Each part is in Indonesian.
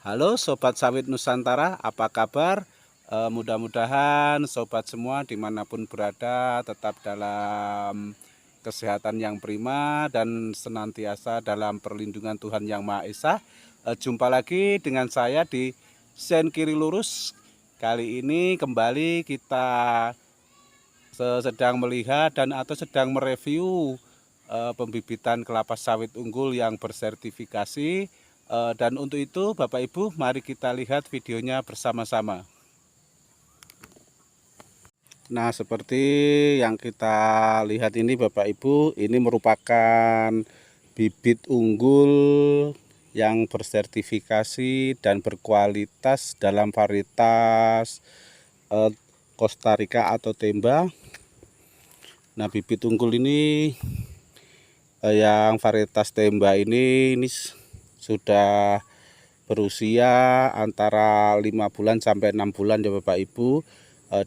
Halo Sobat Sawit Nusantara, apa kabar? Mudah-mudahan sobat semua dimanapun berada tetap dalam kesehatan yang prima dan senantiasa dalam perlindungan Tuhan Yang Maha Esa. Jumpa lagi dengan saya di Sen Kiri Lurus. Kali ini kembali kita sedang melihat dan atau sedang mereview pembibitan kelapa sawit unggul yang bersertifikasi. Dan untuk itu Bapak Ibu, mari kita lihat videonya bersama-sama. Nah, seperti yang kita lihat ini Bapak Ibu, ini merupakan bibit unggul yang bersertifikasi dan berkualitas dalam varietas Costa Rica atau Temba. Nah, bibit unggul ini yang varietas Temba ini sudah berusia antara 5 bulan sampai 6 bulan ya Bapak Ibu,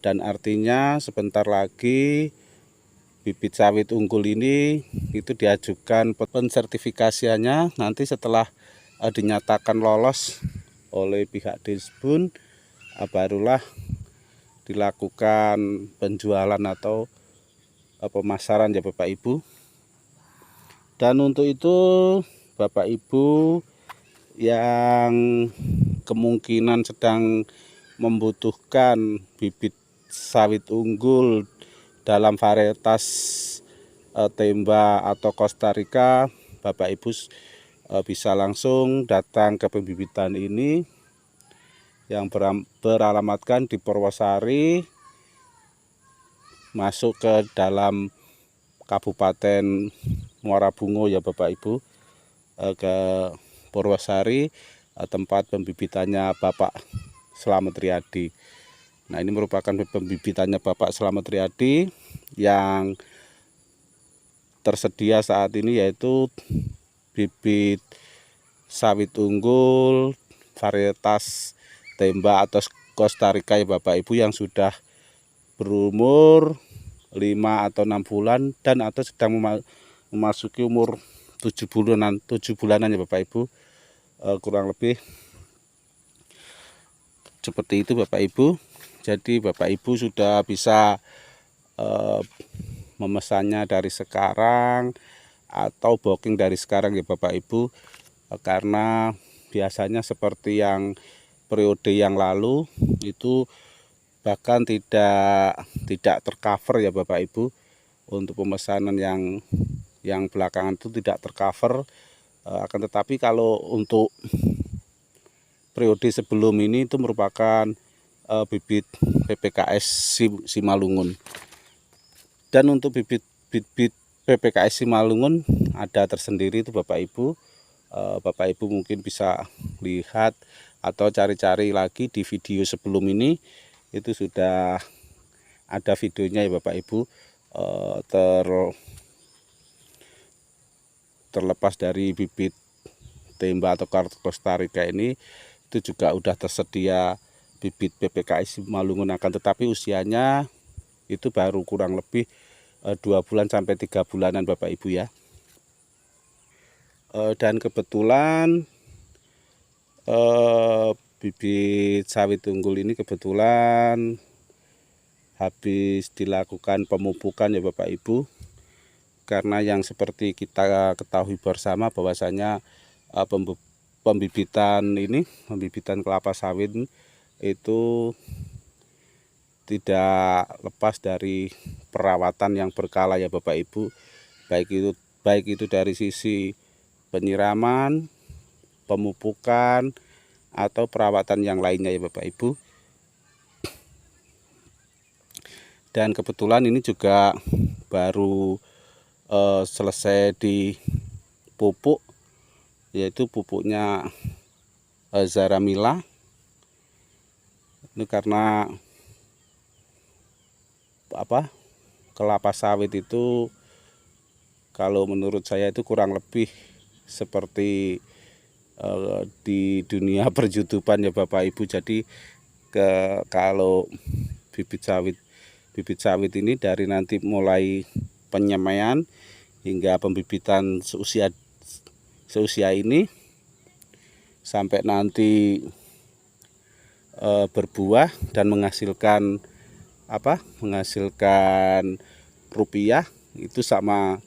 dan artinya sebentar lagi bibit sawit unggul ini itu diajukan pensertifikasiannya. Nanti setelah dinyatakan lolos oleh pihak Disbun, barulah dilakukan penjualan atau pemasaran ya Bapak Ibu. Dan untuk itu Bapak Ibu yang kemungkinan sedang membutuhkan bibit sawit unggul dalam varietas Temba atau Costa Rica, Bapak Ibu bisa langsung datang ke pembibitan ini yang beralamatkan di Purwosari, masuk ke dalam Kabupaten Muara Bungo ya Bapak Ibu, ke Purwosari, tempat pembibitannya Bapak Slamet Riyadi. Nah, ini merupakan pembibitannya Bapak Slamet Riyadi yang tersedia saat ini, yaitu bibit sawit unggul varietas Temba atau Costa Rica ya Bapak Ibu, yang sudah berumur 5 atau 6 bulan dan atau sedang memasuki umur 7 bulanan ya Bapak Ibu, kurang lebih seperti itu Bapak Ibu. Jadi Bapak Ibu sudah bisa memesannya dari sekarang atau booking dari sekarang ya Bapak Ibu, karena biasanya seperti yang periode yang lalu itu bahkan tidak tercover ya Bapak Ibu. Untuk pemesanan yang belakangan itu tidak tercover, akan tetapi kalau untuk periode sebelum ini itu merupakan bibit PPKS Simalungun. Dan untuk bibit PPKS Simalungun ada tersendiri itu Bapak Ibu. Bapak Ibu mungkin bisa lihat atau cari-cari lagi di video sebelum ini, itu sudah ada videonya ya Bapak Ibu. Terlepas dari bibit Temba atau Costa Rica ini, itu juga udah tersedia bibit PPKS Simalungun, akan tetapi usianya itu baru kurang lebih 2 bulan sampai 3 bulanan Bapak Ibu ya. Dan kebetulan bibit sawit unggul ini kebetulan habis dilakukan pemupukan ya Bapak Ibu, karena yang seperti kita ketahui bersama bahwasanya pembibitan kelapa sawit itu tidak lepas dari perawatan yang berkala ya Bapak Ibu, baik itu dari sisi penyiraman, pemupukan, atau perawatan yang lainnya ya Bapak Ibu. Dan kebetulan ini juga baru selesai dipupuk, yaitu pupuknya Zaramila. Ini karena kelapa sawit itu kalau menurut saya itu kurang lebih seperti di dunia perjutupan ya Bapak Ibu. Jadi kalau bibit sawit ini dari nanti mulai penyemaian hingga pembibitan seusia ini sampai nanti berbuah dan menghasilkan menghasilkan rupiah, itu sama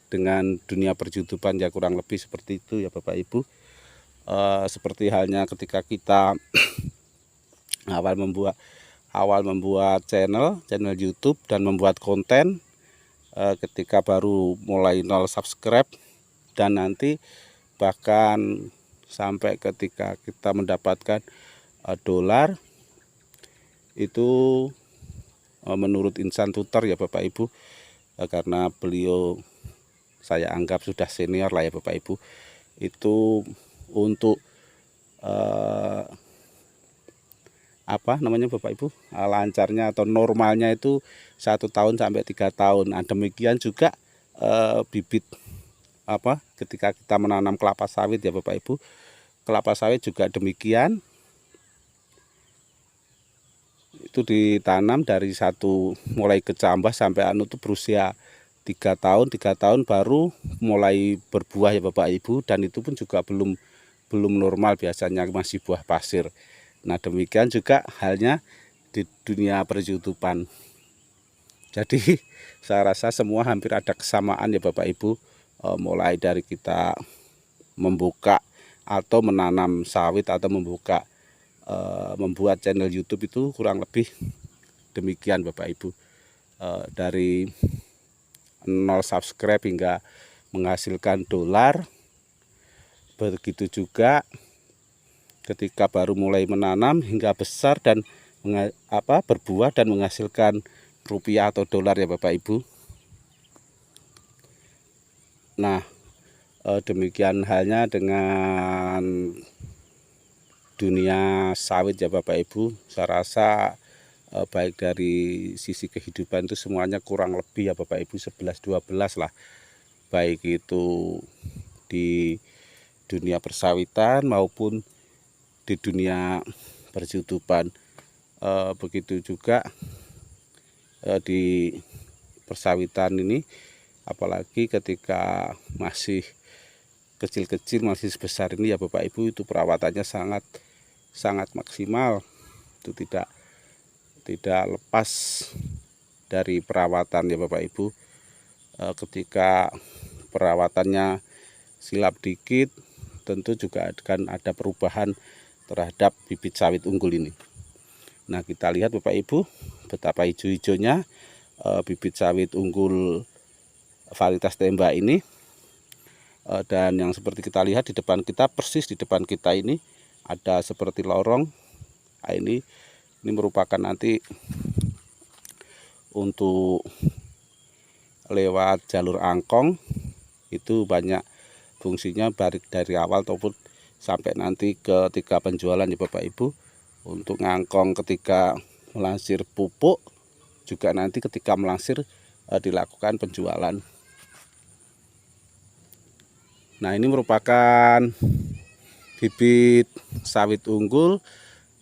dengan dunia perjutupan ya, kurang lebih seperti itu ya Bapak Ibu. Seperti halnya ketika kita awal membuat channel YouTube dan membuat konten, ketika baru mulai 0 subscribe, dan nanti bahkan sampai ketika kita mendapatkan dolar, itu menurut insan tutor ya Bapak Ibu, karena beliau saya anggap sudah senior lah ya Bapak Ibu, itu untuk Bapak Ibu, lancarnya atau normalnya itu 1 tahun sampai 3 tahun. Nah, demikian juga bibit ketika kita menanam kelapa sawit ya Bapak Ibu, kelapa sawit juga demikian, itu ditanam dari mulai kecambah sampai itu berusia 3 tahun baru mulai berbuah ya Bapak Ibu, dan itu pun juga belum normal, biasanya masih buah pasir. Nah, demikian juga halnya di dunia perjutupan. Jadi saya rasa semua hampir ada kesamaan ya Bapak Ibu, mulai dari kita membuka atau menanam sawit atau membuat channel YouTube, itu kurang lebih demikian Bapak Ibu, dari 0 subscribe hingga menghasilkan dolar. Begitu juga ketika baru mulai menanam hingga besar dan berbuah dan menghasilkan rupiah atau dolar ya Bapak Ibu. Nah, demikian halnya dengan dunia sawit ya Bapak Ibu. Saya rasa baik dari sisi kehidupan itu semuanya kurang lebih ya Bapak Ibu 11-12 lah, baik itu di dunia persawitan maupun di dunia perjutupan. Begitu juga di persawitan ini, apalagi ketika masih kecil-kecil, masih sebesar ini ya Bapak Ibu, itu perawatannya sangat maksimal. Itu tidak lepas dari perawatan ya Bapak Ibu. Ketika perawatannya silap dikit, tentu juga akan ada perubahan terhadap bibit sawit unggul ini. Nah, kita lihat Bapak Ibu betapa hijau-hijaunya bibit sawit unggul varietas tembak ini. Dan yang seperti kita lihat di depan kita, persis di depan kita ini ada seperti lorong. Nah, ini merupakan nanti untuk lewat jalur angkong, itu banyak fungsinya dari awal ataupun sampai nanti ketika penjualan ya Bapak Ibu, untuk ngangkong ketika melansir pupuk, juga nanti ketika melansir dilakukan penjualan. Nah, ini merupakan bibit sawit unggul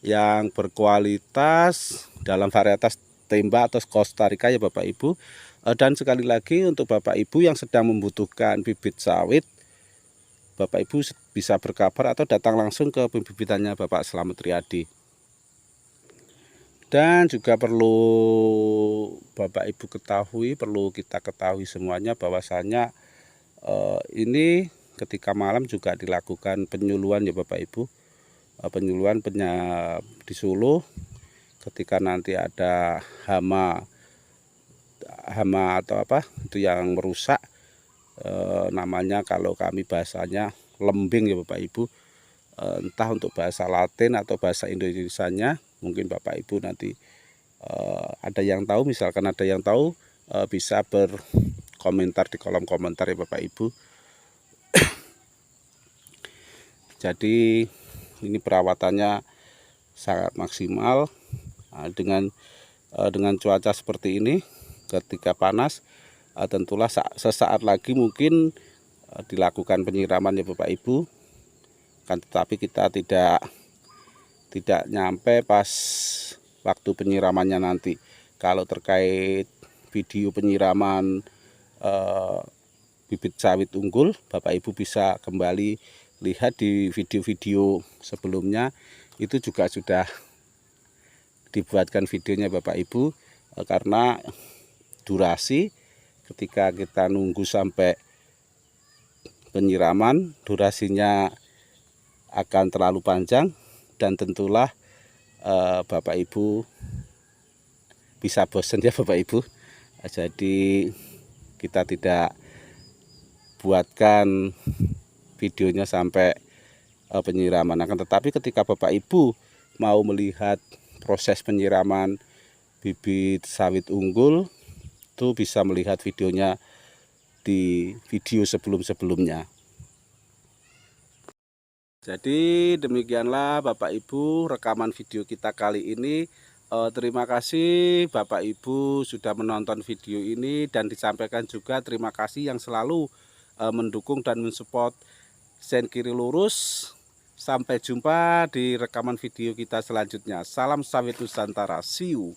yang berkualitas dalam varietas tembak atau Costa Rica ya Bapak Ibu. Dan sekali lagi untuk Bapak Ibu yang sedang membutuhkan bibit sawit, Bapak Ibu bisa berkabar atau datang langsung ke pembibitannya Bapak Slamet Riyadi. Dan juga perlu Bapak Ibu ketahui, perlu kita ketahui semuanya bahwasanya ini ketika malam juga dilakukan penyuluhan ya Bapak Ibu. Penyuluhan di Solo ketika nanti ada hama atau itu yang merusak, namanya kalau kami bahasanya lembing ya Bapak Ibu, entah untuk bahasa Latin atau bahasa Indonesianya, mungkin Bapak Ibu nanti ada yang tahu, misalkan ada yang tahu, bisa berkomentar di kolom komentar ya Bapak Ibu. Jadi ini perawatannya sangat maksimal. Dengan cuaca seperti ini, ketika panas, tentulah sesaat lagi mungkin dilakukan penyiraman ya Bapak Ibu, kan, tetapi kita tidak nyampe pas waktu penyiramannya nanti. Kalau terkait video penyiraman bibit sawit unggul, Bapak Ibu bisa kembali lihat di video-video sebelumnya, itu juga sudah dibuatkan videonya Bapak Ibu, karena durasi ketika kita nunggu sampai penyiraman, durasinya akan terlalu panjang dan tentulah Bapak Ibu bisa bosan ya Bapak Ibu. Jadi kita tidak buatkan videonya sampai penyiraman. Akan tetapi ketika Bapak Ibu mau melihat proses penyiraman bibit sawit unggul, itu bisa melihat videonya di video sebelum-sebelumnya. Jadi demikianlah Bapak Ibu rekaman video kita kali ini. Terima kasih Bapak Ibu sudah menonton video ini, dan disampaikan juga terima kasih yang selalu mendukung dan mensupport Sen Kiri Lurus. Sampai jumpa di rekaman video kita selanjutnya. Salam sawit Nusantara. See you.